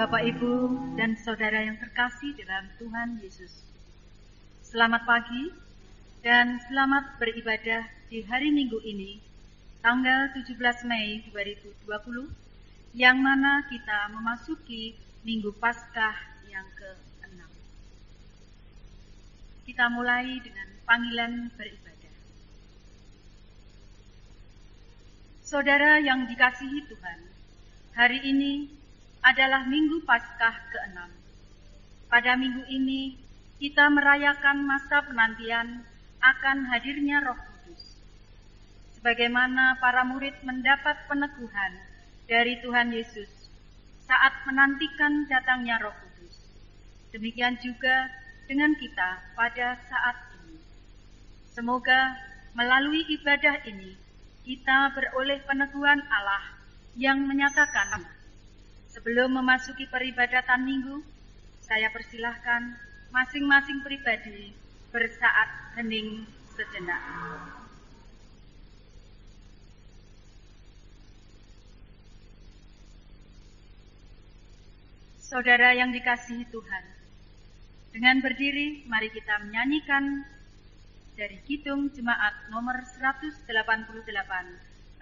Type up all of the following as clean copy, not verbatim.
Bapak, Ibu, dan saudara yang terkasih dalam Tuhan Yesus. Selamat pagi dan selamat beribadah di hari Minggu ini, tanggal 17 Mei 2020, yang mana kita memasuki Minggu Paskah yang ke-6. Kita mulai dengan panggilan beribadah. Saudara yang dikasihi Tuhan, hari ini adalah Minggu Paskah ke-6. Pada minggu ini, kita merayakan masa penantian akan hadirnya Roh Kudus. Sebagaimana para murid mendapat peneguhan dari Tuhan Yesus saat menantikan datangnya Roh Kudus, demikian juga dengan kita pada saat ini. Semoga melalui ibadah ini, kita beroleh peneguhan Allah yang menyatakan. Sebelum memasuki peribadatan minggu, saya persilahkan masing-masing pribadi bersaat hening sejenak. Saudara yang dikasihi Tuhan, dengan berdiri mari kita menyanyikan dari Kidung Jemaat nomor 188,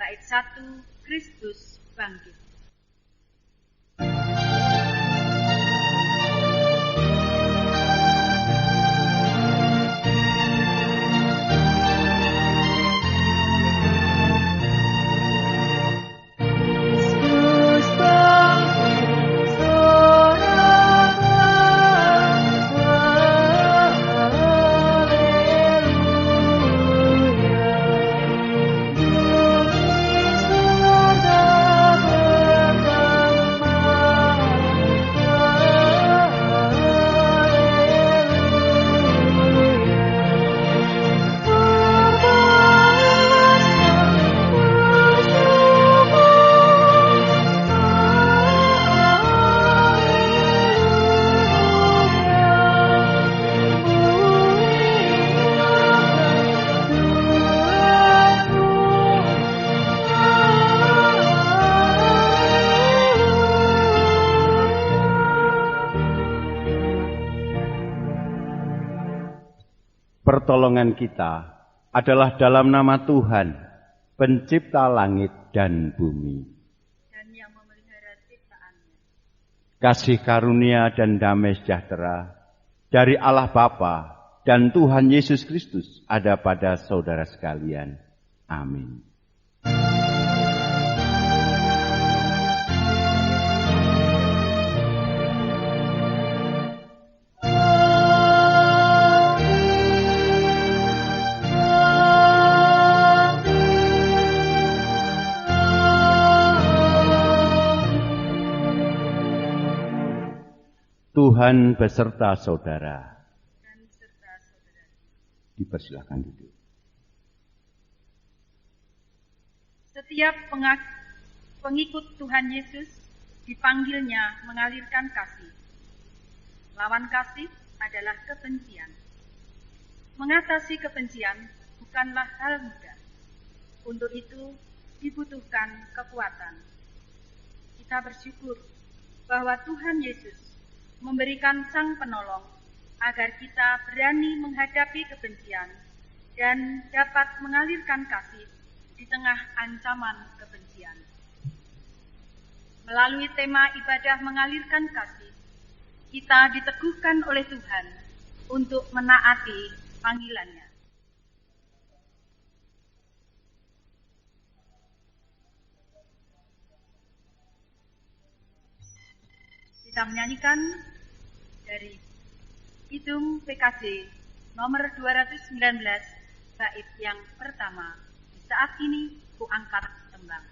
bait 1, Kristus Bangkit. Pertolongan kita adalah dalam nama Tuhan, pencipta langit dan bumi, dan yang memelihara ciptaannya. Kasih karunia dan damai sejahtera dari Allah Bapa dan Tuhan Yesus Kristus ada pada saudara sekalian. Amin. Tuhan beserta saudara. Dan serta saudara. Dipersilakan duduk. Setiap pengikut Tuhan Yesus dipanggilnya mengalirkan kasih. Lawan kasih adalah kebencian. Mengatasi kebencian bukanlah hal mudah. Untuk itu dibutuhkan kekuatan. Kita bersyukur bahwa Tuhan Yesus memberikan Sang Penolong agar kita berani menghadapi kebencian dan dapat mengalirkan kasih di tengah ancaman kebencian. Melalui tema ibadah mengalirkan kasih, kita diteguhkan oleh Tuhan untuk menaati panggilannya. Kita menyanyikan dari Kidung PKJ nomor 219, bait yang pertama. Saat ini ku angkat tembang.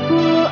Ku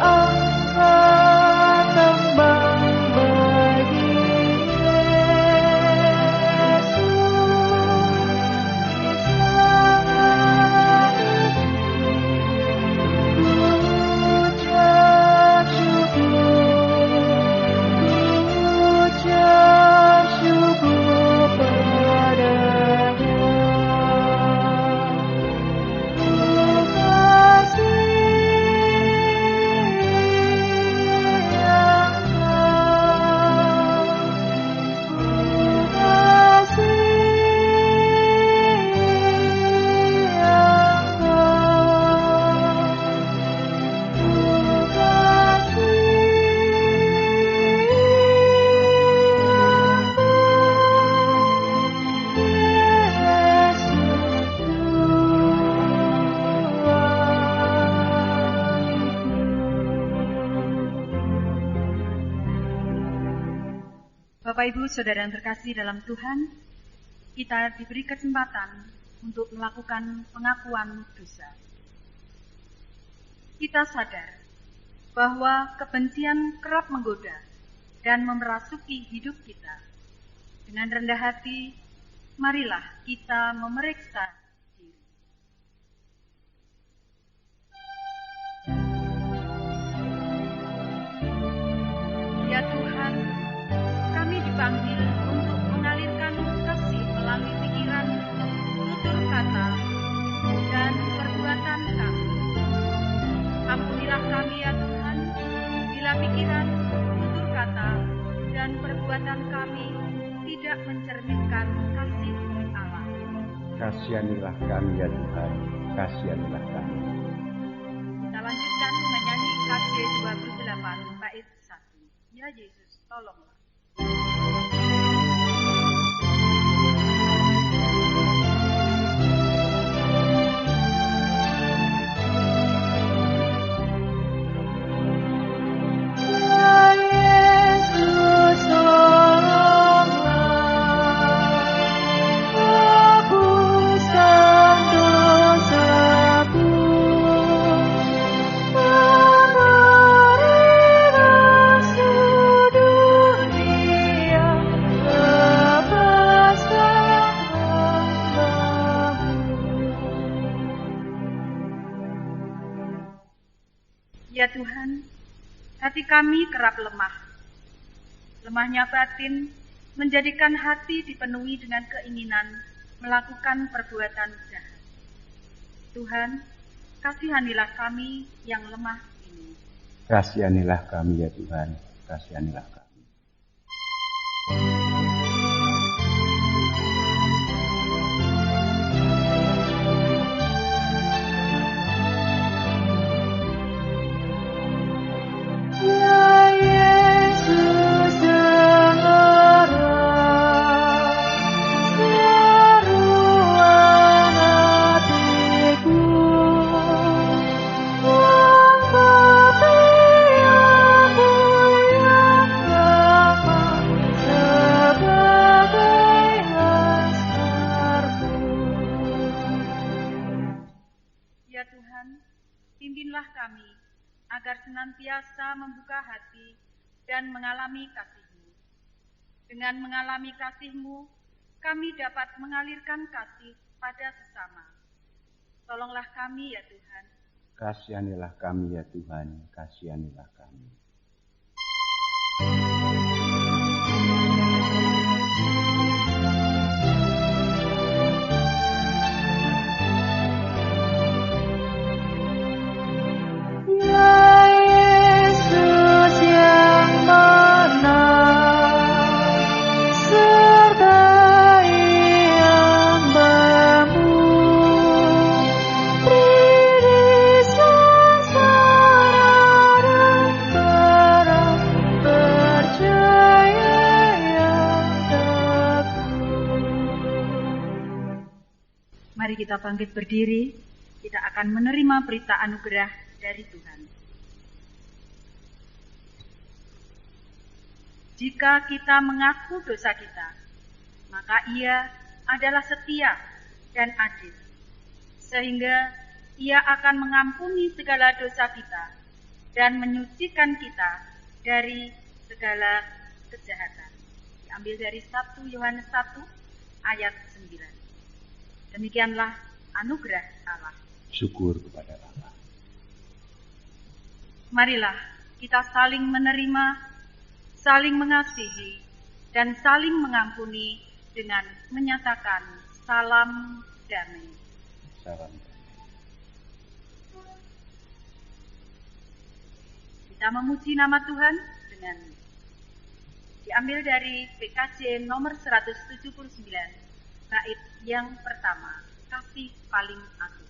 Bapak Ibu Saudara yang terkasih dalam Tuhan, kita diberi kesempatan untuk melakukan pengakuan dosa. Kita sadar bahwa kebencian kerap menggoda dan memerasuki hidup kita. Dengan rendah hati, marilah kita memeriksa diri. Ya Tuhan, kami dipanggil untuk mengalirkan kasih melalui pikiran, tutur kata, dan perbuatan kami. Ampunilah kami ya Tuhan, bila pikiran, tutur kata, dan perbuatan kami tidak mencerminkan kasih Allah. Kasihanilah kami ya Tuhan, kasihanilah kami. Kita lanjutkan menyanyi KJ28 bait 1. Ya Yesus, tolonglah. Ya Tuhan, hati kami kerap lemah. Lemahnya batin menjadikan hati dipenuhi dengan keinginan melakukan perbuatan jahat. Tuhan, kasihanilah kami yang lemah ini. Kasihanilah kami ya Tuhan, kasihanilah kami. Pimpinlah kami agar senantiasa membuka hati dan mengalami kasih-Mu. Dengan mengalami kasih-Mu, kami dapat mengalirkan kasih pada sesama. Tolonglah kami ya Tuhan. Kasihanilah kami ya Tuhan, kasihanilah kami. Mari kita bangkit berdiri, kita akan menerima berita anugerah dari Tuhan. Jika kita mengaku dosa kita, maka Ia adalah setia dan adil, sehingga Ia akan mengampuni segala dosa kita dan menyucikan kita dari segala kejahatan. Diambil dari 1 Yohanes 1 ayat 9. Demikianlah anugerah Allah. Syukur kepada Allah. Marilah kita saling menerima, saling mengasihi, dan saling mengampuni dengan menyatakan salam damai. Salam damai. Kita memuji nama Tuhan dengan diambil dari PKJ nomor 179. Bait yang pertama, kasih paling agung.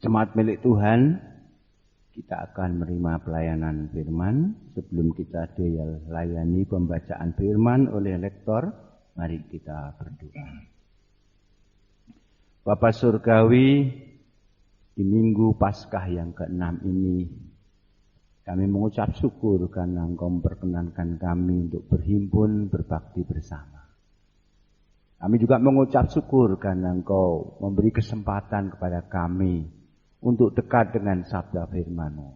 Jemaat milik Tuhan, kita akan menerima pelayanan firman. Sebelum kita dilayani pembacaan firman oleh lektor, mari kita berdoa. Bapa Surgawi, di Minggu Paskah yang ke-6 ini, kami mengucap syukur karena Engkau memperkenankan kami untuk berhimpun berbakti bersama. Kami juga mengucap syukur karena Engkau memberi kesempatan kepada kami untuk dekat dengan sabda firman-Mu.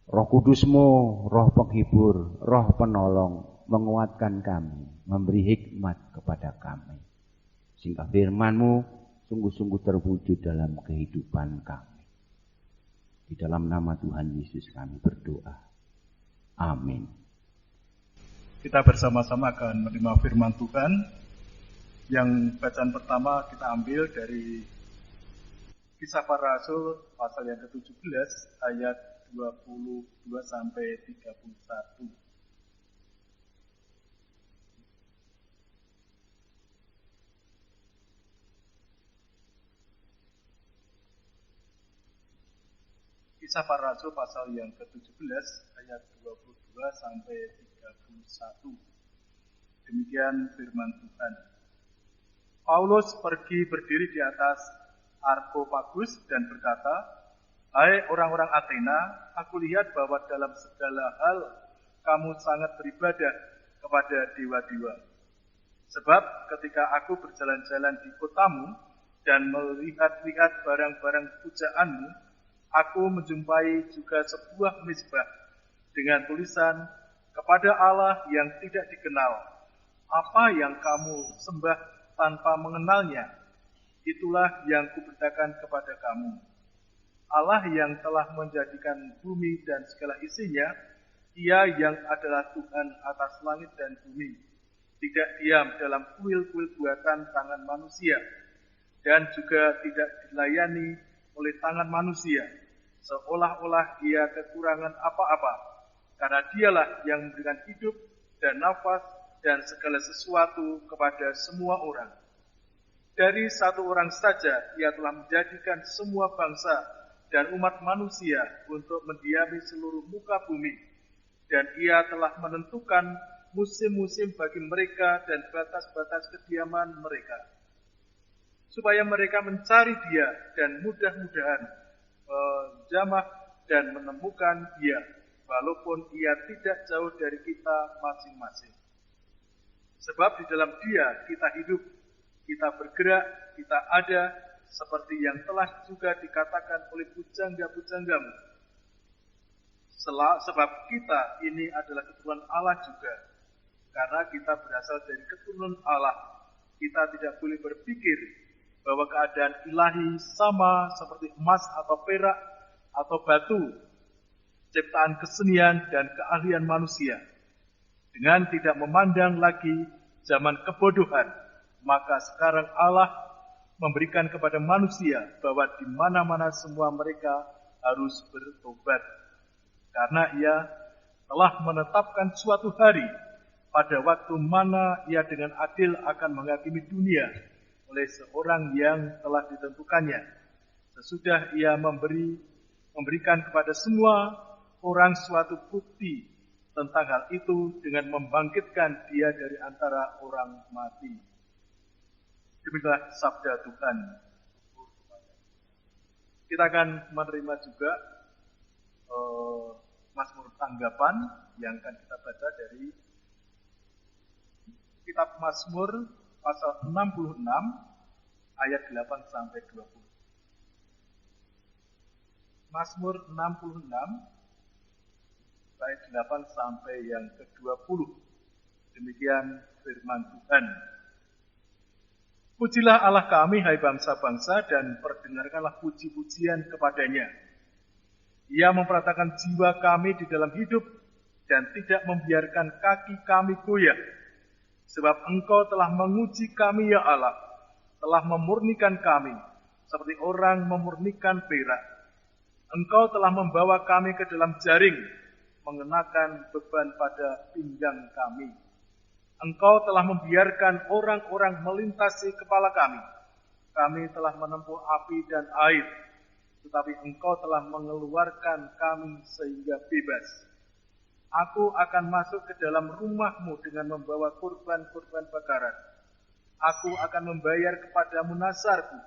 Roh Kudus-Mu, roh penghibur, roh penolong, menguatkan kami, memberi hikmat kepada kami. Sehingga firman-Mu sungguh-sungguh terwujud dalam kehidupan kami. Di dalam nama Tuhan Yesus kami berdoa. Amin. Kita bersama-sama akan menerima firman Tuhan. Yang bacaan pertama kita ambil dari Kisah Para Rasul pasal yang ke-17 ayat 22 sampai 31. Kisah Para Rasul pasal yang ke-17 ayat 22 sampai 31. Demikian firman Tuhan. Paulus pergi berdiri di atas Areopagus dan berkata, "Hai orang-orang Athena, aku lihat bahwa dalam segala hal kamu sangat beribadah kepada dewa-dewa. Sebab ketika aku berjalan-jalan di kotamu dan melihat-lihat barang-barang pujaanmu, aku menjumpai juga sebuah mezbah dengan tulisan, kepada Allah yang tidak dikenal. Apa yang kamu sembah tanpa mengenalnya, itulah yang kuberitakan kepada kamu. Allah yang telah menjadikan bumi dan segala isinya, Ia yang adalah Tuhan atas langit dan bumi, tidak diam dalam kuil-kuil buatan tangan manusia, dan juga tidak dilayani oleh tangan manusia, seolah-olah Ia kekurangan apa-apa, karena Dialah yang memberikan hidup dan nafas dan segala sesuatu kepada semua orang. Dari satu orang saja Ia telah menjadikan semua bangsa dan umat manusia untuk mendiami seluruh muka bumi, dan Ia telah menentukan musim-musim bagi mereka dan batas-batas kediaman mereka, supaya mereka mencari Dia dan mudah-mudahan menjamah dan menemukan Dia, walaupun Ia tidak jauh dari kita masing-masing. Sebab di dalam Dia kita hidup, kita bergerak, kita ada, seperti yang telah juga dikatakan oleh pujangga-pujanggamu. Sebab kita ini adalah keturunan Allah juga. Karena kita berasal dari keturunan Allah, kita tidak boleh berpikir bahwa keadaan ilahi sama seperti emas atau perak atau batu, ciptaan kesenian dan keahlian manusia. Dengan tidak memandang lagi zaman kebodohan, maka sekarang Allah memberikan kepada manusia bahwa di mana-mana semua mereka harus bertobat. Karena Ia telah menetapkan suatu hari pada waktu mana Ia dengan adil akan menghakimi dunia oleh seorang yang telah ditentukannya. Sesudah Ia memberikan kepada semua orang suatu bukti tentang hal itu dengan membangkitkan Dia dari antara orang mati. Demikianlah sabda Tuhan. Kita akan menerima juga Mazmur tanggapan yang akan kita baca dari kitab Mazmur pasal 66 ayat 8 sampai 20. Mazmur 66 ayat 8 sampai yang ke-20. Demikian firman Tuhan. Pujilah Allah kami, hai bangsa-bangsa, dan perdengarkanlah puji-pujian kepadanya. Ia memperhatikan jiwa kami di dalam hidup dan tidak membiarkan kaki kami goyah. Sebab Engkau telah menguji kami, ya Allah, telah memurnikan kami seperti orang memurnikan perak. Engkau telah membawa kami ke dalam jaring, mengenakan beban pada pinggang kami. Engkau telah membiarkan orang-orang melintasi kepala kami. Kami telah menempuh api dan air. tetapi Engkau telah mengeluarkan kami sehingga bebas. Aku akan masuk ke dalam rumah-Mu dengan membawa kurban-kurban bakaran. Aku akan membayar kepadamu nazarku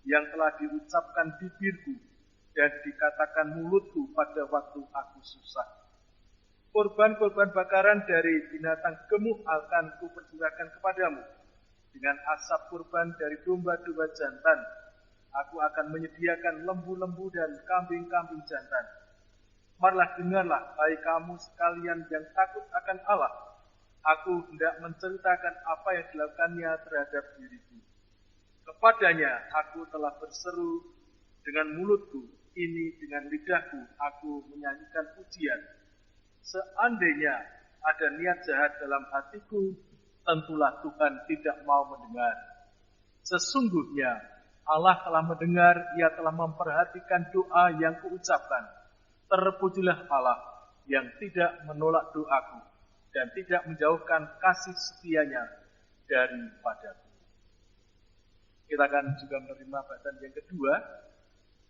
yang telah diucapkan bibirku dan dikatakan mulutku pada waktu aku susah. Kurban-kurban bakaran dari binatang gemuk akan kupersembahkan kepadamu. Dengan asap kurban dari domba-domba jantan, aku akan menyediakan lembu-lembu dan kambing-kambing jantan. Marilah dengarlah, hai kamu sekalian yang takut akan Allah. Aku hendak menceritakan apa yang dilakukannya terhadap diriku. Kepadanya aku telah berseru dengan mulutku, ini dengan lidahku aku menyanyikan pujian. Seandainya ada niat jahat dalam hatiku, tentulah Tuhan tidak mau mendengar. Sesungguhnya Allah telah mendengar, Ia telah memperhatikan doa yang kuucapkan. Terpujilah Allah yang tidak menolak doaku dan tidak menjauhkan kasih setianya daripadaku. Kita akan juga menerima bacaan yang kedua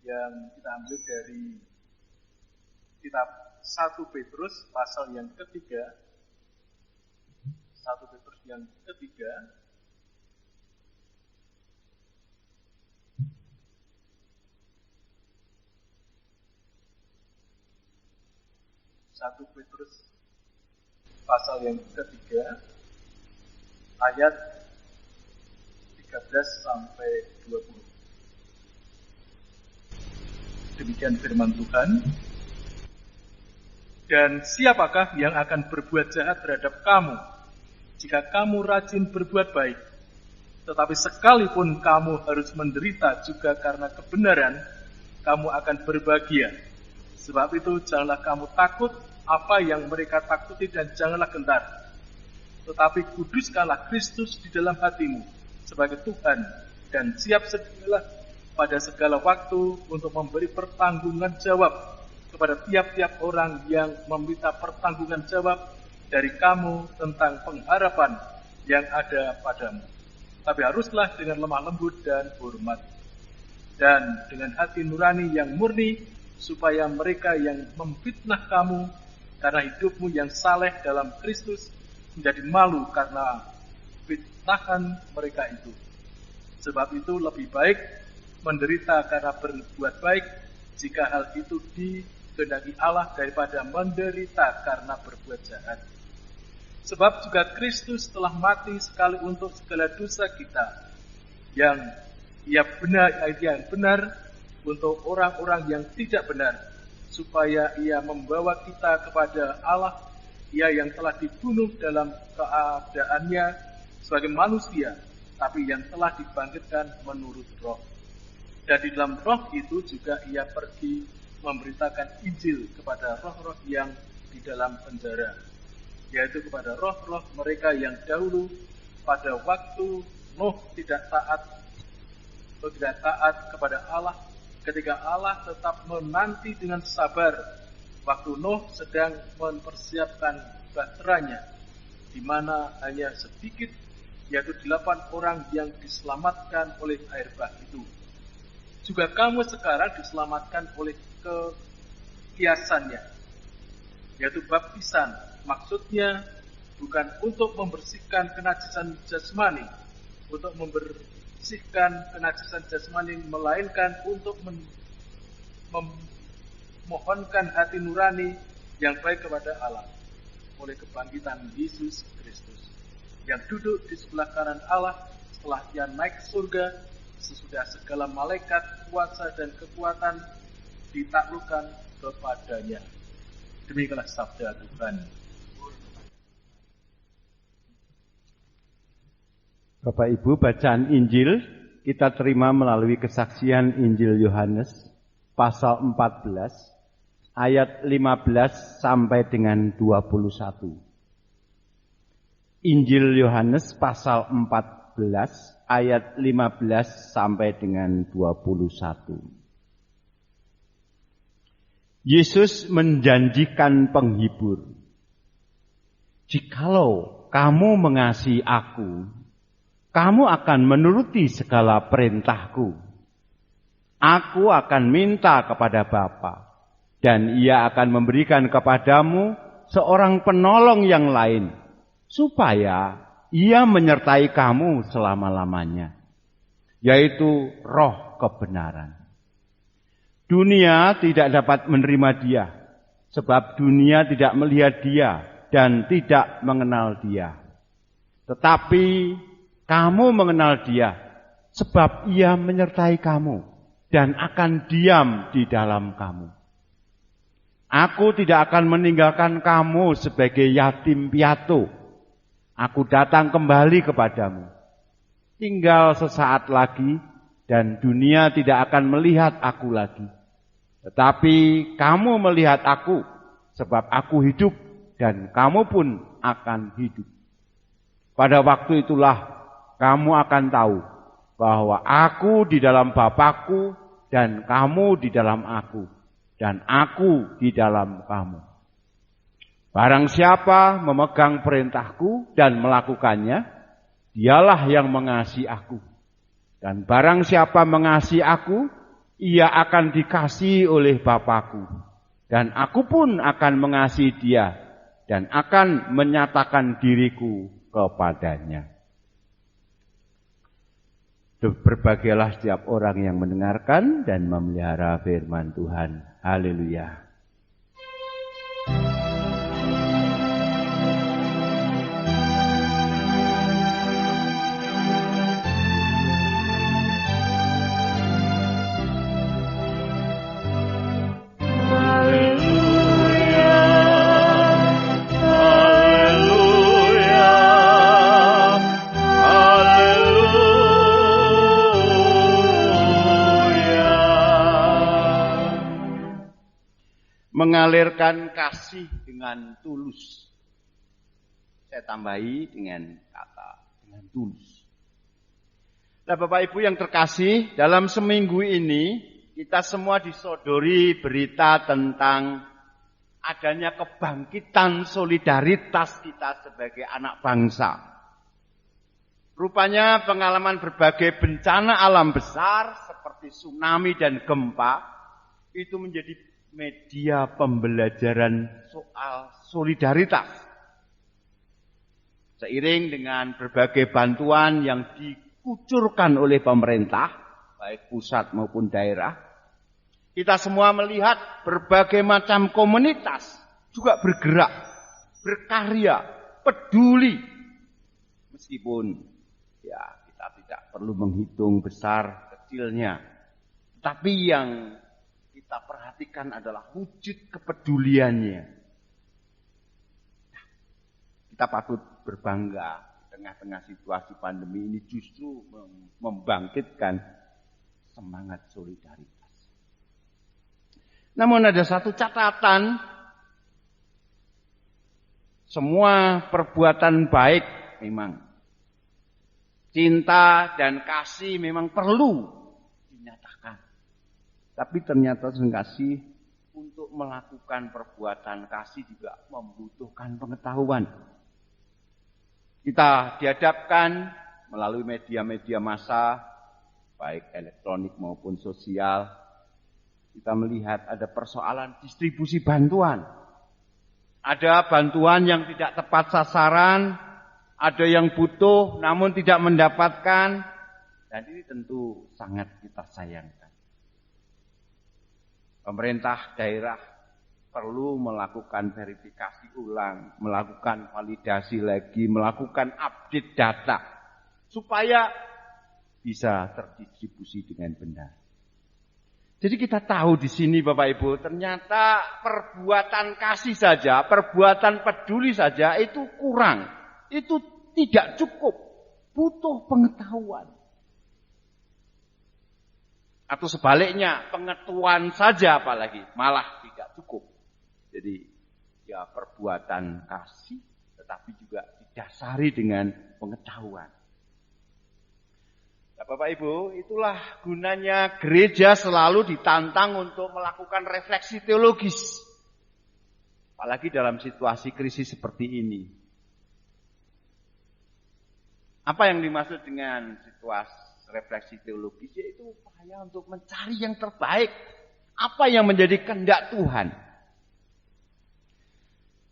yang kita ambil dari kitab 1 Petrus pasal yang ketiga. 1 Petrus yang ketiga. Petrus pasal yang ketiga ayat 13 sampai 20. Demikian firman Tuhan. Dan siapakah yang akan berbuat jahat terhadap kamu jika kamu rajin berbuat baik? Tetapi sekalipun kamu harus menderita juga karena kebenaran, kamu akan berbahagia. Sebab itu janganlah kamu takut apa yang mereka takuti dan janganlah gentar. Tetapi kuduskanlah Kristus di dalam hatimu sebagai Tuhan dan siap sedialah pada segala waktu untuk memberi pertanggungan jawab kepada tiap-tiap orang yang meminta pertanggungan jawab dari kamu tentang pengharapan yang ada padamu. Tapi haruslah dengan lemah lembut dan hormat, dan dengan hati nurani yang murni, supaya mereka yang memfitnah kamu karena hidupmu yang saleh dalam Kristus menjadi malu karena fitnahan mereka itu. Sebab itu lebih baik menderita karena berbuat baik, jika hal itu dikehendaki Allah, daripada menderita karena berbuat jahat. Sebab juga Kristus telah mati sekali untuk segala dosa kita, yang benar untuk orang-orang yang tidak benar, supaya Ia membawa kita kepada Allah, Ia yang telah dibunuh dalam keadaannya sebagai manusia, tapi yang telah dibangkitkan menurut Roh. Dan di dalam Roh itu juga Ia pergi memberitakan Injil kepada roh-roh yang di dalam penjara, yaitu kepada roh-roh mereka yang dahulu pada waktu Nuh tidak taat kepada Allah, ketika Allah tetap menanti dengan sabar waktu Nuh sedang mempersiapkan bahteranya, di mana hanya sedikit, yaitu 8 orang yang diselamatkan oleh air bah itu. Juga kamu sekarang diselamatkan oleh kekiasannya, yaitu baptisan. Maksudnya bukan untuk membersihkan kenajisan jasmani, melainkan untuk memohonkan hati nurani yang baik kepada Allah oleh kebangkitan Yesus Kristus, yang duduk di sebelah kanan Allah setelah Ia naik surga, sesudah segala malaikat, kuasa dan kekuatan ditaklukkan kepadanya. Demikianlah sabda Tuhan. Bapak Ibu, bacaan Injil kita terima melalui kesaksian Injil Yohanes pasal 14 ayat 15 sampai dengan 21. Injil Yohanes pasal 14 ayat 15 sampai dengan 21. Yesus menjanjikan penghibur. Jikalau kamu mengasihi aku, kamu akan menuruti segala perintahku. Aku akan minta kepada Bapa, dan Ia akan memberikan kepadamu seorang penolong yang lain, supaya Ia menyertai kamu selama-lamanya, yaitu Roh kebenaran. Dunia tidak dapat menerima Dia, sebab dunia tidak melihat Dia dan tidak mengenal Dia. Tetapi kamu mengenal Dia, sebab Ia menyertai kamu dan akan diam di dalam kamu. Aku tidak akan meninggalkan kamu sebagai yatim piatu. Aku datang kembali kepadamu. Tinggal sesaat lagi dan dunia tidak akan melihat aku lagi. Tetapi kamu melihat aku, sebab aku hidup dan kamu pun akan hidup. Pada waktu itulah kamu akan tahu bahwa aku di dalam Bapa-Ku dan kamu di dalam aku, dan aku di dalam kamu. Barang siapa memegang perintahku dan melakukannya, dialah yang mengasihi aku. Dan barang siapa mengasihi aku, ia akan dikasihi oleh Bapa-Ku. Dan aku pun akan mengasihi dia, dan akan menyatakan diriku kepadanya. Berbahagialah setiap orang yang mendengarkan dan memelihara firman Tuhan. Haleluya. Mengalirkan kasih dengan tulus. Saya tambahi dengan kata dengan tulus. Nah, Bapak Ibu yang terkasih, dalam seminggu ini kita semua disodori berita tentang adanya kebangkitan solidaritas kita sebagai anak bangsa. Rupanya pengalaman berbagai bencana alam besar seperti tsunami dan gempa itu menjadi media pembelajaran soal solidaritas. Seiring dengan berbagai bantuan yang dikucurkan oleh pemerintah, baik pusat maupun daerah, kita semua melihat berbagai macam komunitas juga bergerak, berkarya, peduli. Meskipun ya kita tidak perlu menghitung besar kecilnya, tapi yang kita perhatikan adalah wujud kepeduliannya. Kita patut berbangga di tengah-tengah situasi pandemi ini justru membangkitkan semangat solidaritas. Namun ada satu catatan, semua perbuatan baik memang, cinta dan kasih memang perlu dinyatakan. Tapi ternyata kasih untuk melakukan perbuatan kasih juga membutuhkan pengetahuan. Kita dihadapkan melalui media-media massa, baik elektronik maupun sosial. Kita melihat ada persoalan distribusi bantuan. Ada bantuan yang tidak tepat sasaran, ada yang butuh namun tidak mendapatkan. Dan ini tentu sangat kita sayangkan. Pemerintah daerah perlu melakukan verifikasi ulang, melakukan validasi lagi, melakukan update data, supaya bisa terdistribusi dengan benar. Jadi kita tahu di sini Bapak Ibu, ternyata perbuatan kasih saja, perbuatan peduli saja itu kurang, itu tidak cukup, butuh pengetahuan. Atau sebaliknya, pengetahuan saja apalagi, malah tidak cukup. Jadi, ya perbuatan kasih, tetapi juga didasari dengan pengetahuan. Nah, Bapak Ibu, itulah gunanya gereja selalu ditantang untuk melakukan refleksi teologis. Apalagi dalam situasi krisis seperti ini. Apa yang dimaksud dengan situasi refleksi teologis, yaitu upaya untuk mencari yang terbaik. Apa yang menjadi kehendak Tuhan.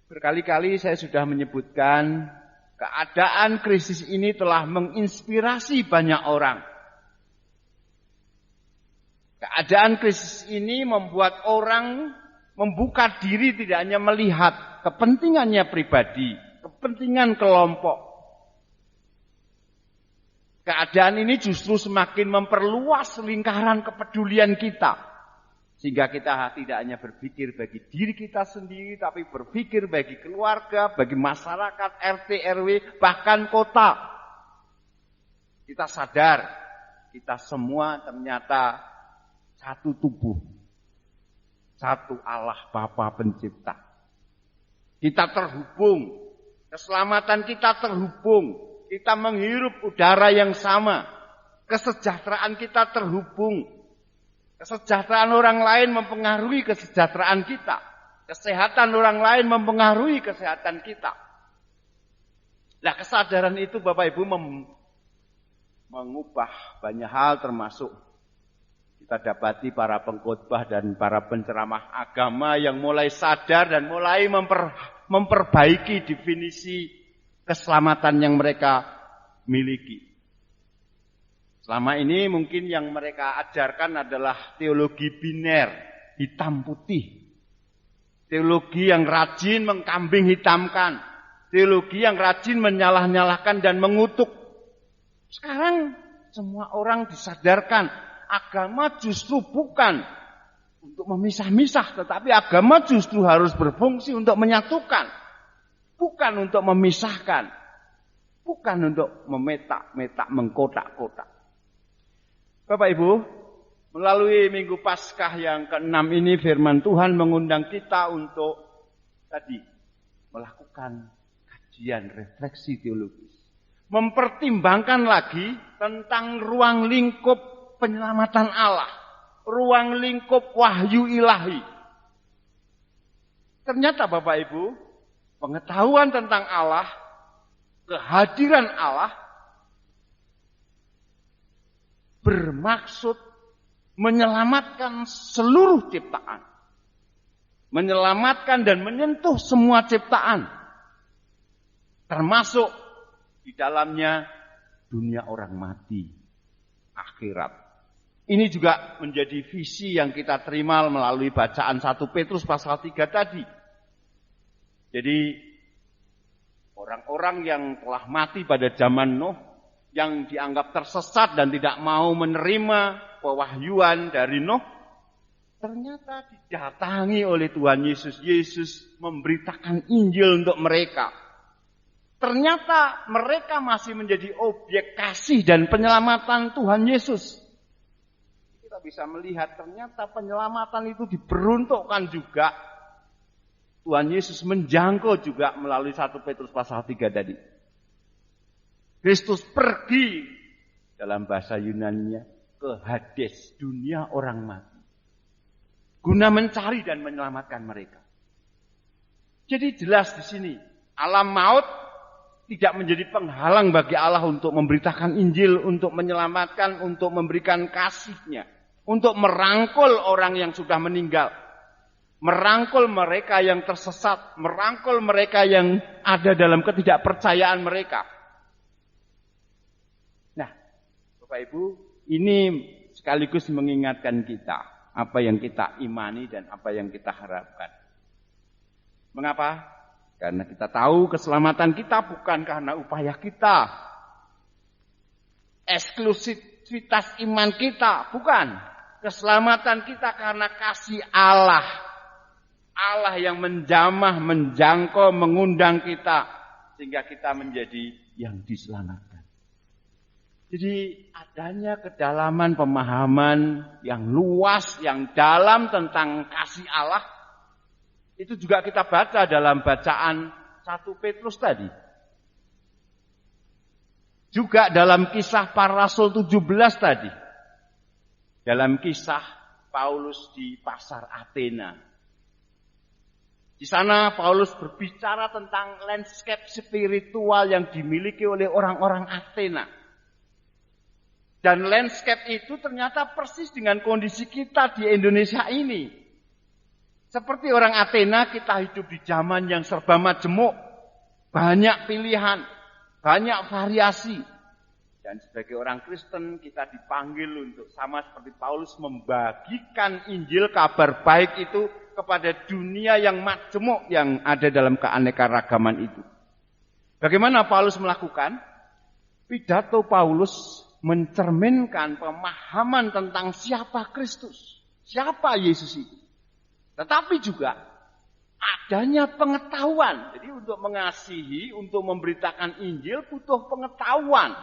Berkali-kali saya sudah menyebutkan, keadaan krisis ini telah menginspirasi banyak orang. Keadaan krisis ini membuat orang membuka diri tidak hanya melihat kepentingannya pribadi, kepentingan kelompok. Keadaan ini justru semakin memperluas lingkaran kepedulian kita. Sehingga kita tidak hanya berpikir bagi diri kita sendiri, tapi berpikir bagi keluarga, bagi masyarakat, RT, RW, bahkan kota. Kita sadar, kita semua ternyata satu tubuh. Satu Allah Bapa Pencipta. Kita terhubung, keselamatan kita terhubung. Kita menghirup udara yang sama. Kesejahteraan kita terhubung. Kesejahteraan orang lain mempengaruhi kesejahteraan kita. Kesehatan orang lain mempengaruhi kesehatan kita. Nah, kesadaran itu Bapak Ibu mengubah banyak hal, termasuk kita dapati para pengkhotbah dan para penceramah agama yang mulai sadar dan mulai memperbaiki definisi keselamatan yang mereka miliki. Selama ini mungkin yang mereka ajarkan adalah teologi biner, hitam putih. Teologi yang rajin mengkambing hitamkan. Teologi yang rajin menyalah-nyalahkan dan mengutuk. Sekarang semua orang disadarkan, agama justru bukan untuk memisah-misah, tetapi agama justru harus berfungsi untuk menyatukan. Bukan untuk memisahkan. Bukan untuk memetak-metak, mengkotak-kotak. Bapak Ibu, melalui Minggu Paskah yang ke-6 ini firman Tuhan mengundang kita untuk tadi melakukan kajian refleksi teologis. Mempertimbangkan lagi tentang ruang lingkup penyelamatan Allah. Ruang lingkup wahyu ilahi. Ternyata Bapak Ibu, pengetahuan tentang Allah, kehadiran Allah, bermaksud menyelamatkan seluruh ciptaan. Menyelamatkan dan menyentuh semua ciptaan. Termasuk di dalamnya dunia orang mati, akhirat. Ini juga menjadi visi yang kita terima melalui bacaan 1 Petrus pasal 3 tadi. Jadi orang-orang yang telah mati pada zaman Nuh, yang dianggap tersesat dan tidak mau menerima pewahyuan dari Nuh, ternyata didatangi oleh Tuhan Yesus. Yesus memberitakan Injil untuk mereka. Ternyata mereka masih menjadi objek kasih dan penyelamatan Tuhan Yesus. Kita bisa melihat ternyata penyelamatan itu diperuntukkan juga. Tuhan Yesus menjangkau juga melalui 1 Petrus pasal 3 tadi. Kristus pergi dalam bahasa Yunani-nya ke Hades, dunia orang mati. Guna mencari dan menyelamatkan mereka. Jadi jelas di sini, alam maut tidak menjadi penghalang bagi Allah untuk memberitakan Injil, untuk menyelamatkan, untuk memberikan kasih-Nya, untuk merangkul orang yang sudah meninggal. Merangkul mereka yang tersesat, merangkul mereka yang ada dalam ketidakpercayaan mereka. Nah, Bapak Ibu, ini sekaligus mengingatkan kita apa yang kita imani dan apa yang kita harapkan. Mengapa? Karena kita tahu keselamatan kita bukan karena upaya kita. Eksklusivitas iman kita, bukan. Keselamatan kita karena kasih Allah. Allah yang menjamah, menjangkau, mengundang kita. Sehingga kita menjadi yang diselamatkan. Jadi adanya kedalaman pemahaman yang luas, yang dalam tentang kasih Allah. Itu juga kita baca dalam bacaan 1 Petrus tadi. Juga dalam kisah para Rasul 17 tadi. Dalam kisah Paulus di pasar Athena. Di sana Paulus berbicara tentang landscape spiritual yang dimiliki oleh orang-orang Athena. Dan landscape itu ternyata persis dengan kondisi kita di Indonesia ini. Seperti orang Athena, kita hidup di zaman yang serba majemuk. Banyak pilihan, banyak variasi. Dan sebagai orang Kristen, kita dipanggil untuk sama seperti Paulus membagikan Injil kabar baik itu kepada dunia yang majemuk yang ada dalam keanekaragaman itu. Bagaimana Paulus melakukan? Pidato Paulus mencerminkan pemahaman tentang siapa Kristus, siapa Yesus itu. Tetapi juga adanya pengetahuan. Jadi untuk mengasihi, untuk memberitakan Injil butuh pengetahuan.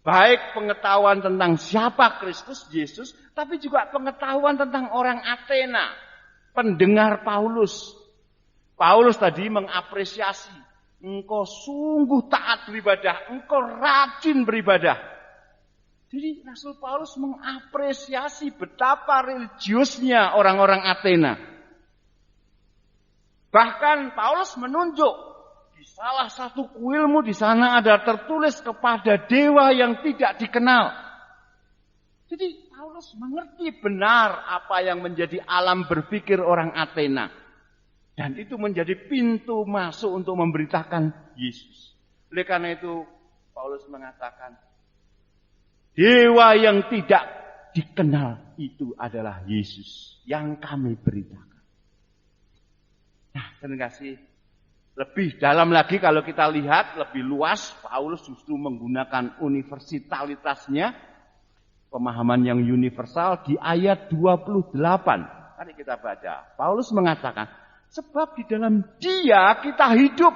Baik pengetahuan tentang siapa Kristus, Yesus, tapi juga pengetahuan tentang orang Athena, pendengar Paulus. Paulus tadi mengapresiasi, engkau sungguh taat beribadah, engkau rajin beribadah. Jadi Rasul Paulus mengapresiasi betapa religiusnya orang-orang Athena. Bahkan Paulus menunjuk di salah satu kuilmu di sana ada tertulis kepada dewa yang tidak dikenal. Jadi Paulus mengerti benar apa yang menjadi alam berpikir orang Athena. Dan itu menjadi pintu masuk untuk memberitakan Yesus. Oleh karena itu Paulus mengatakan, dewa yang tidak dikenal itu adalah Yesus yang kami beritakan. Nah, terima kasih. Lebih dalam lagi kalau kita lihat lebih luas, Paulus justru menggunakan universalitasnya, pemahaman yang universal di ayat 28. Mari kita baca. Paulus mengatakan, sebab di dalam Dia kita hidup,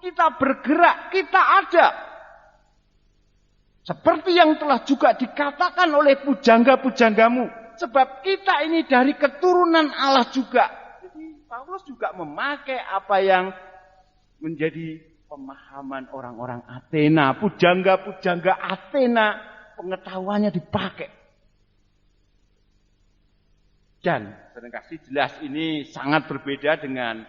kita bergerak, kita ada. Seperti yang telah juga dikatakan oleh pujangga-pujanggamu. Sebab kita ini dari keturunan Allah juga. Jadi Paulus juga memakai apa yang menjadi pemahaman orang-orang Athena. Pujangga-pujangga Athena pengetahuannya dipakai. Dan seringkali jelas ini sangat berbeda dengan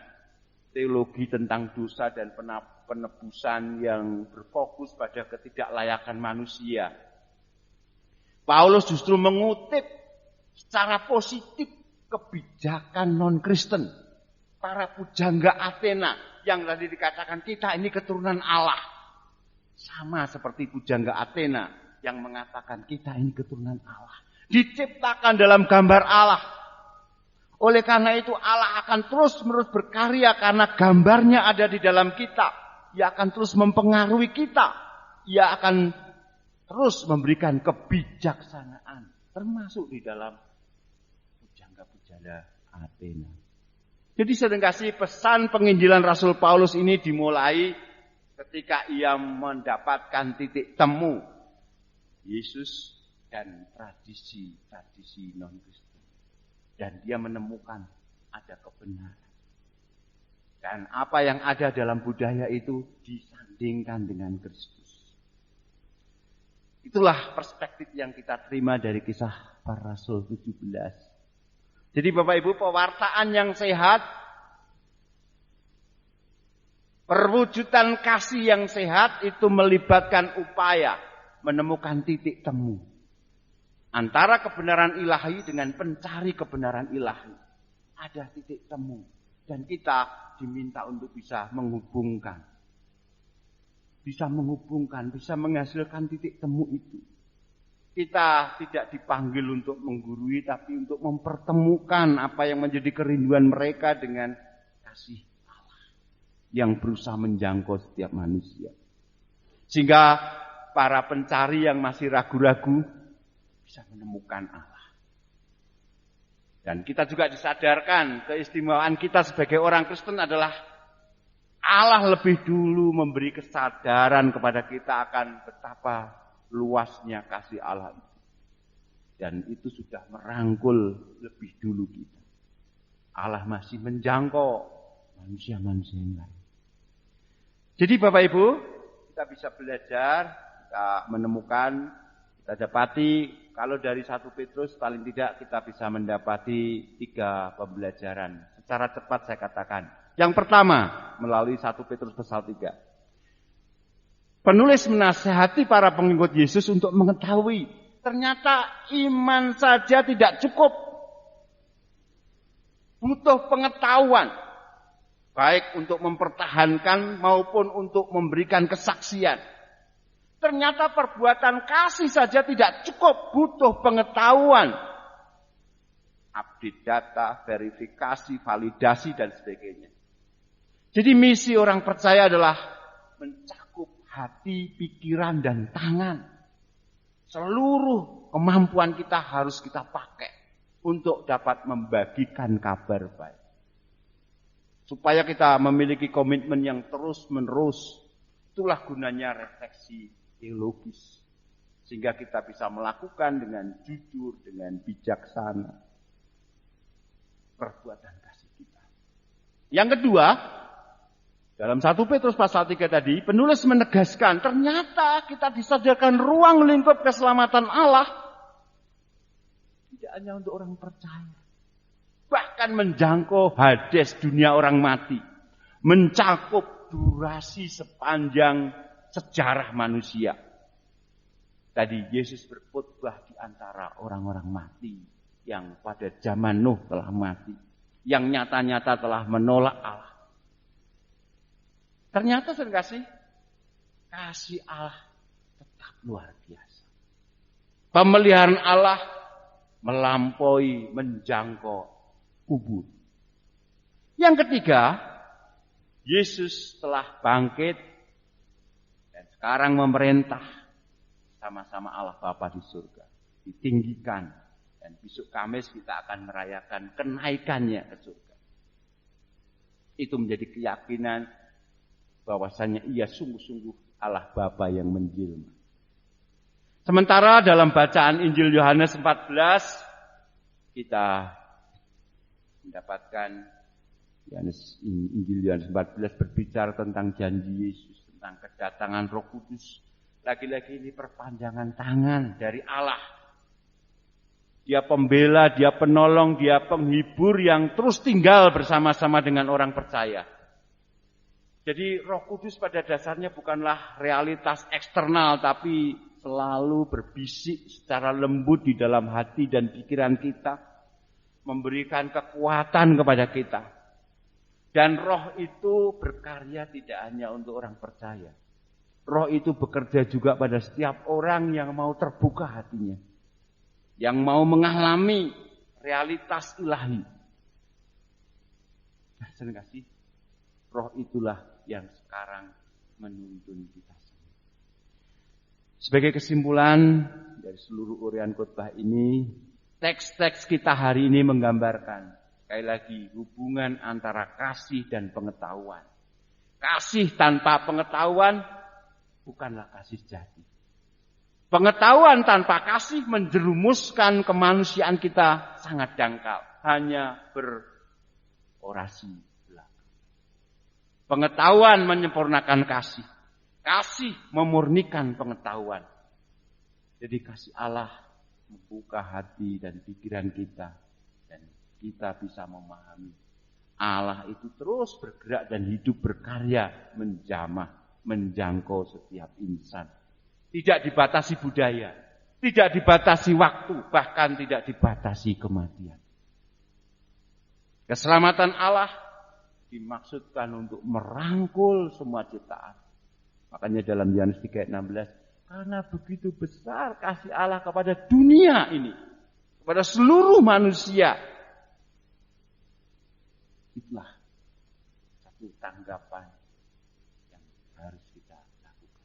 teologi tentang dosa dan penebusan yang berfokus pada ketidaklayakan manusia. Paulus justru mengutip secara positif kebijakan non-Kristen. Para pujangga Athena yang tadi dikatakan kita ini keturunan Allah. Sama seperti pujangga Athena yang mengatakan kita ini keturunan Allah. Diciptakan dalam gambar Allah. Oleh karena itu Allah akan terus-menerus berkarya karena gambarnya ada di dalam kita. Ia akan terus mempengaruhi kita. Ia akan terus memberikan kebijaksanaan. Termasuk di dalam pujangga-pujangga Athena. Jadi seringkali pesan penginjilan Rasul Paulus ini dimulai ketika ia mendapatkan titik temu Yesus dan tradisi non-Kristen. Dan dia menemukan ada kebenaran. Dan apa yang ada dalam budaya itu disandingkan dengan Kristus. Itulah perspektif yang kita terima dari kisah para Rasul 17. Jadi Bapak Ibu, pewartaan yang sehat, perwujudan kasih yang sehat itu melibatkan upaya menemukan titik temu antara kebenaran ilahi dengan pencari kebenaran ilahi. Ada titik temu. Dan kita diminta untuk bisa menghubungkan. Bisa menghasilkan titik temu itu. Kita tidak dipanggil untuk menggurui, tapi untuk mempertemukan apa yang menjadi kerinduan mereka dengan kasih Allah. Yang berusaha menjangkau setiap manusia. Sehingga para pencari yang masih ragu-ragu, bisa menemukan Allah. Dan kita juga disadarkan keistimewaan kita sebagai orang Kristen adalah Allah lebih dulu memberi kesadaran kepada kita akan betapa luasnya kasih Allah itu. Dan itu sudah merangkul lebih dulu kita. Allah masih menjangkau manusia-manusia yang lain. Jadi Bapak Ibu, kita bisa belajar, kita menemukan, kita dapati. Kalau dari 1 Petrus paling tidak kita bisa mendapati 3 pembelajaran. Secara cepat saya katakan. Yang pertama melalui 1 Petrus pasal 3. Penulis menasihati para pengikut Yesus untuk mengetahui ternyata iman saja tidak cukup. Butuh pengetahuan. Baik untuk mempertahankan maupun untuk memberikan kesaksian. Ternyata perbuatan kasih saja tidak cukup. Butuh pengetahuan. Update data, verifikasi, validasi, dan sebagainya. Jadi misi orang percaya adalah mencakup hati, pikiran, dan tangan. Seluruh kemampuan kita harus kita pakai untuk dapat membagikan kabar baik. Supaya kita memiliki komitmen yang terus-menerus. Itulah gunanya refleksi teologis. Sehingga kita bisa melakukan dengan jujur, dengan bijaksana perbuatan kasih kita. Yang kedua, dalam 1 Petrus pasal 3 tadi, penulis menegaskan ternyata kita disediakan ruang lingkup keselamatan Allah. Tidak hanya untuk orang percaya. Bahkan menjangkau Hades, dunia orang mati. Mencakup durasi sepanjang sejarah manusia. Tadi Yesus berkhotbah di antara orang-orang mati. Yang pada zaman Nuh telah mati. Yang nyata-nyata telah menolak Allah. Ternyata kasih Allah tetap luar biasa. Pemeliharaan Allah melampaui, menjangkau kubur. Yang ketiga, Yesus telah bangkit dan sekarang memerintah sama-sama Allah Bapa di surga. Ditinggikan dan besok Kamis kita akan merayakan kenaikannya ke surga. Itu menjadi keyakinan bahwasanya ia sungguh-sungguh Allah Bapa yang menjelma. Sementara dalam bacaan Injil Yohanes 14 kita mendapatkan Injil Yohanes 14 berbicara tentang janji Yesus, tentang kedatangan Roh Kudus. Lagi-lagi ini perpanjangan tangan dari Allah. Dia pembela, dia penolong, dia penghibur yang terus tinggal bersama-sama dengan orang percaya. Jadi Roh Kudus pada dasarnya bukanlah realitas eksternal, tapi selalu berbisik secara lembut di dalam hati dan pikiran kita. Memberikan kekuatan kepada kita. Dan roh itu berkarya tidak hanya untuk orang percaya. Roh itu bekerja juga pada setiap orang yang mau terbuka hatinya. Yang mau mengalami realitas ilahi. Nah, saya kasih. Roh itulah yang sekarang menuntun kita. Sebagai kesimpulan dari seluruh uraian khotbah ini, teks-teks kita hari ini menggambarkan, sekali lagi, hubungan antara kasih dan pengetahuan. Kasih tanpa pengetahuan bukanlah kasih sejati. Pengetahuan tanpa kasih menjerumuskan kemanusiaan kita sangat dangkal. Hanya berorasi belaka. Pengetahuan menyempurnakan kasih. Kasih memurnikan pengetahuan. Jadi kasih Allah membuka hati dan pikiran kita. Dan kita bisa memahami. Allah itu terus bergerak dan hidup berkarya. Menjamah, menjangkau setiap insan. Tidak dibatasi budaya. Tidak dibatasi waktu. Bahkan tidak dibatasi kematian. Keselamatan Allah dimaksudkan untuk merangkul semua ciptaan. Makanya dalam Yohanes 3:16, karena begitu besar kasih Allah kepada dunia ini, kepada seluruh manusia. Itulah satu tanggapan yang harus kita lakukan.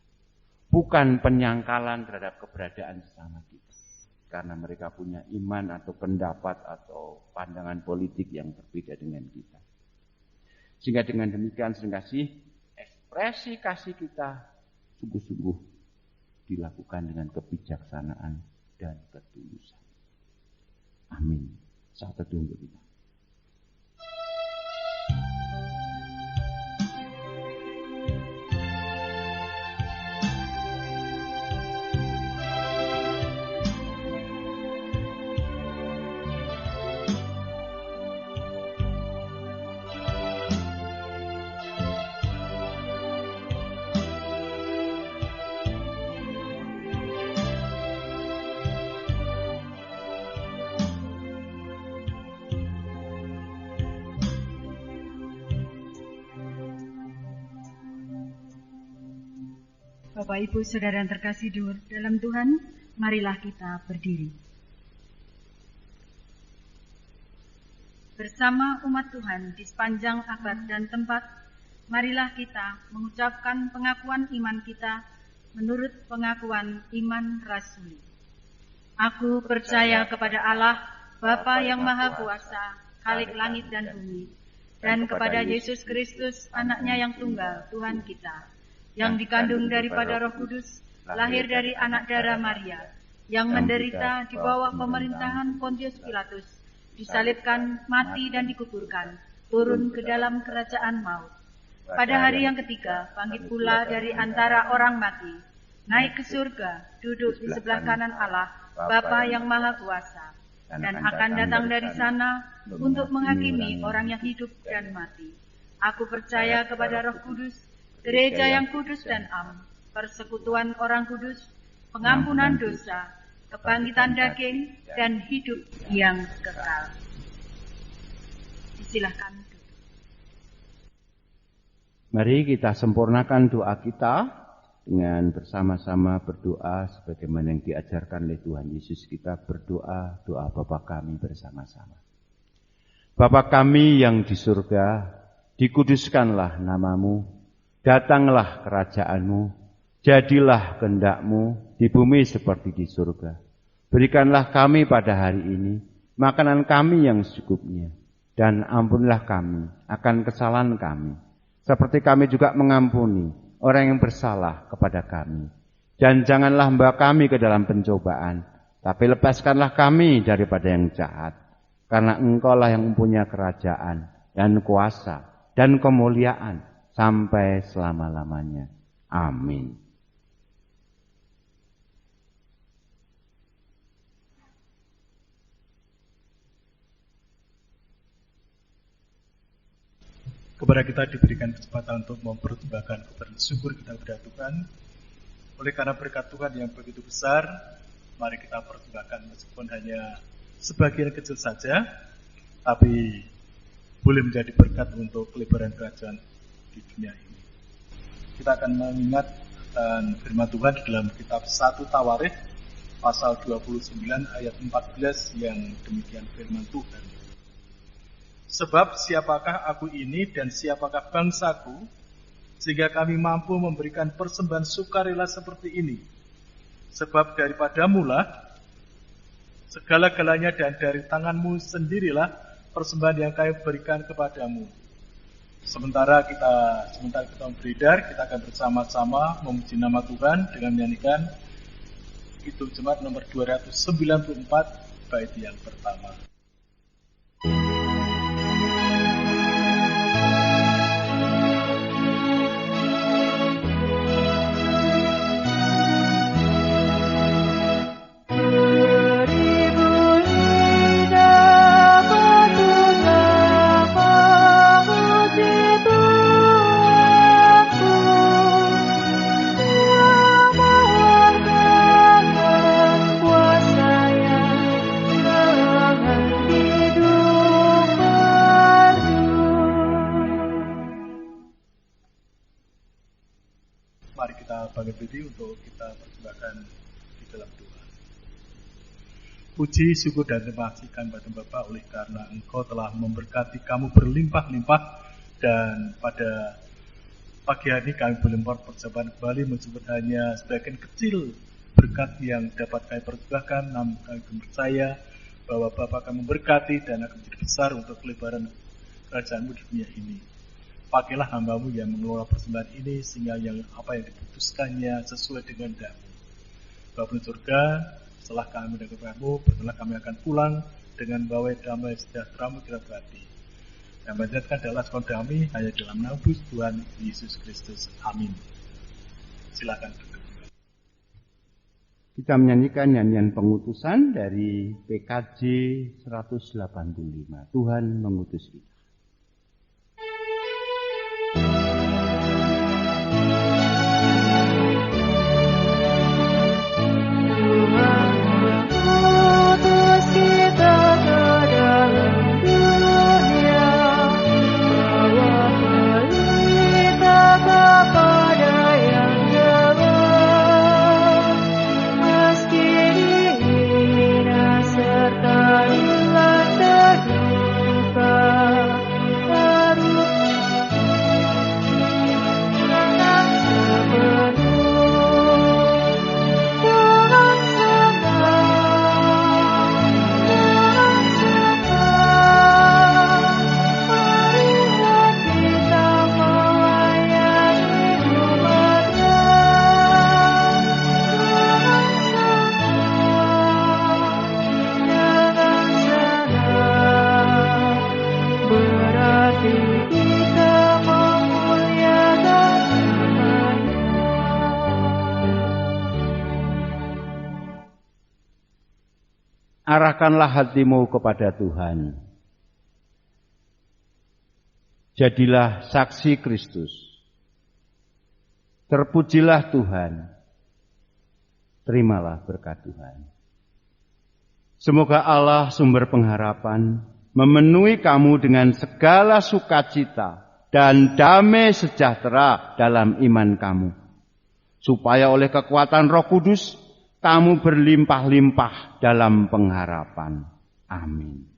Bukan penyangkalan terhadap keberadaan sesama kita. Karena mereka punya iman atau pendapat atau pandangan politik yang berbeda dengan kita. Sehingga dengan demikian ekspresi kasih kita sungguh-sungguh dilakukan dengan kebijaksanaan dan ketulusan. Amin. Saat teduh untuk kita. Bapak, Ibu, Saudara yang terkasih dalam Tuhan, marilah kita berdiri. Bersama umat Tuhan di sepanjang abad dan tempat, marilah kita mengucapkan pengakuan iman kita menurut pengakuan iman rasuli. Aku percaya kepada Allah, Bapa yang Maha Kuasa, Khalik langit dan bumi, dan kepada Yesus Kristus, Anaknya yang tunggal, Tuhan kita, yang dikandung daripada Roh Kudus, lahir dari anak darah Maria, yang menderita di bawah pemerintahan Pontius Pilatus, disalibkan, mati dan dikuburkan, turun ke dalam kerajaan maut. Pada hari yang ketiga, bangkit pula dari antara orang mati, naik ke surga, duduk di sebelah kanan Allah, Bapa yang Maha Kuasa, dan akan datang dari sana untuk menghakimi orang yang hidup dan mati. Aku percaya kepada Roh Kudus, gereja yang kudus dan am, persekutuan orang kudus, pengampunan dosa, kebangkitan daging, dan hidup yang kekal. Silakan. Mari kita sempurnakan doa kita dengan bersama-sama berdoa sebagaimana yang diajarkan oleh Tuhan Yesus. Kita berdoa doa Bapa kami bersama-sama. Bapa kami yang di surga, dikuduskanlah namamu, datanglah kerajaanmu, jadilah kehendak-mu di bumi seperti di surga. Berikanlah kami pada hari ini makanan kami yang secukupnya, dan ampunilah kami akan kesalahan kami, seperti kami juga mengampuni orang yang bersalah kepada kami. Dan janganlah membawa kami ke dalam pencobaan, tapi lepaskanlah kami daripada yang jahat. Karena Engkaulah yang mempunyai kerajaan dan kuasa dan kemuliaan sampai selama-lamanya. Amin. Kepada kita diberikan kesempatan untuk mempersembahkan kepada syukur kita kepada Tuhan. Oleh karena berkat Tuhan yang begitu besar, mari kita persembahkan meskipun hanya sebagian kecil saja, tapi boleh menjadi berkat untuk kelebaran kerajaan di dunia ini. Kita akan mengingat dan firman Tuhan di dalam kitab 1 Tawarikh pasal 29 ayat 14 yang demikian firman Tuhan. Sebab siapakah aku ini dan siapakah bangsaku, sehingga kami mampu memberikan persembahan sukarela seperti ini. Sebab daripadamulah segala-galanya dan dari tanganmu sendirilah persembahan yang kami berikan kepadamu. Sementara kita beredar, kita akan bersama-sama memuji nama Tuhan dengan menyanyikan itu jemaat nomor 294 bait yang pertama. Untuk kita persembahkan di dalam doa. Puji, syukur dan terima kasih kepada Bapa oleh karena Engkau telah memberkati kamu berlimpah-limpah, dan pada pagi hari kami boleh mempersembahkan kembali meskipun hanya sebagian kecil berkat yang dapat kami persembahkan, namun kami percaya bahwa Bapa akan memberkati dan akan menjadi besar untuk kelebaran kerajaan-Mu di dunia ini. Pakailah hamba-Mu yang mengelola persembahan ini sehingga yang apa yang diputuskannya sesuai dengan kehendak-Mu. Bapa di surga, setelah kami mendengar firman-Mu, berkenan kami akan pulang dengan bawa damai sejahtera-Mu kita berarti. Dan menjadikan adalah sekon kami hanya dalam nama Tuhan Yesus Kristus. Amin. Silakan duduk. Kita menyanyikan nyanyian pengutusan dari PKJ 185. Tuhan mengutus kita. Kepada yang jauh Arahkanlah hatimu kepada Tuhan. Jadilah saksi Kristus. Terpujilah Tuhan. Terimalah berkat Tuhan. Semoga Allah sumber pengharapan memenuhi kamu dengan segala sukacita dan damai sejahtera dalam iman kamu. Supaya oleh kekuatan Roh Kudus kamu berlimpah-limpah dalam pengharapan. Amin.